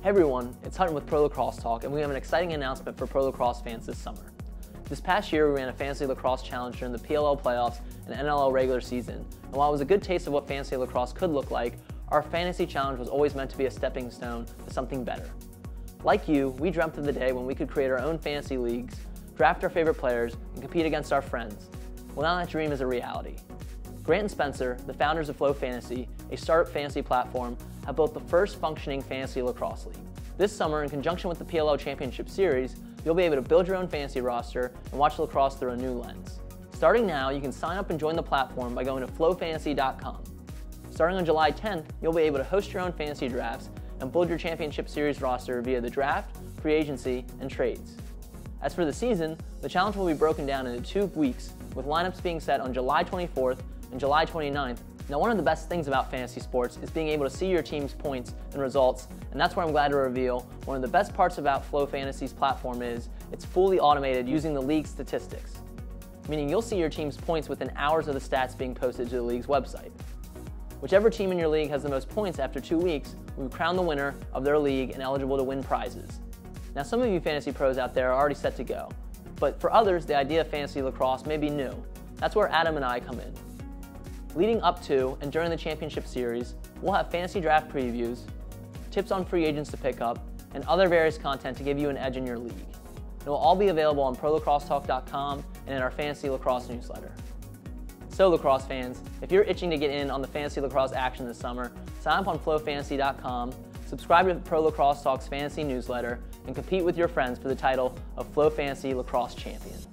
Hey everyone, it's Hutton with Pro Lacrosse Talk, and we have an exciting announcement for Pro Lacrosse fans this summer. This past year, we ran a Fantasy Lacrosse Challenge during the PLL playoffs and NLL regular season, and while it was a good taste of what Fantasy Lacrosse could look like, our Fantasy Challenge was always meant to be a stepping stone to something better. Like you, we dreamt of the day when we could create our own fantasy leagues, draft our favorite players, and compete against our friends. Well, now that dream is a reality. Grant and Spencer, the founders of Flow Fantasy, a startup fantasy platform, have built the first functioning fantasy lacrosse league. This summer, in conjunction with the PLL Championship Series, you'll be able to build your own fantasy roster and watch lacrosse through a new lens. Starting now, you can sign up and join the platform by going to flowfantasy.com. Starting on July 10th, you'll be able to host your own fantasy drafts and build your Championship Series roster via the draft, free agency, and trades. As for the season, the challenge will be broken down into 2 weeks, with lineups being set on July 24th and July 29th. Now, one of the best things about fantasy sports is being able to see your team's points and results, and that's where I'm glad to reveal one of the best parts about Flow Fantasy's platform is it's fully automated using the league statistics, meaning you'll see your team's points within hours of the stats being posted to the league's website. Whichever team in your league has the most points after 2 weeks will be crowned the winner of their league and eligible to win prizes. Now, some of you fantasy pros out there are already set to go, but for others, the idea of fantasy lacrosse may be new. That's where Adam and I come in. Leading up to and during the Championship Series, we'll have fantasy draft previews, tips on free agents to pick up, and other various content to give you an edge in your league. It will all be available on ProLacrosseTalk.com and in our Fantasy Lacrosse newsletter. So lacrosse fans, if you're itching to get in on the fantasy lacrosse action this summer, sign up on FlowFantasy.com, subscribe to Pro Lacrosse Talk's fantasy newsletter, and compete with your friends for the title of Flow Fantasy Lacrosse Champion.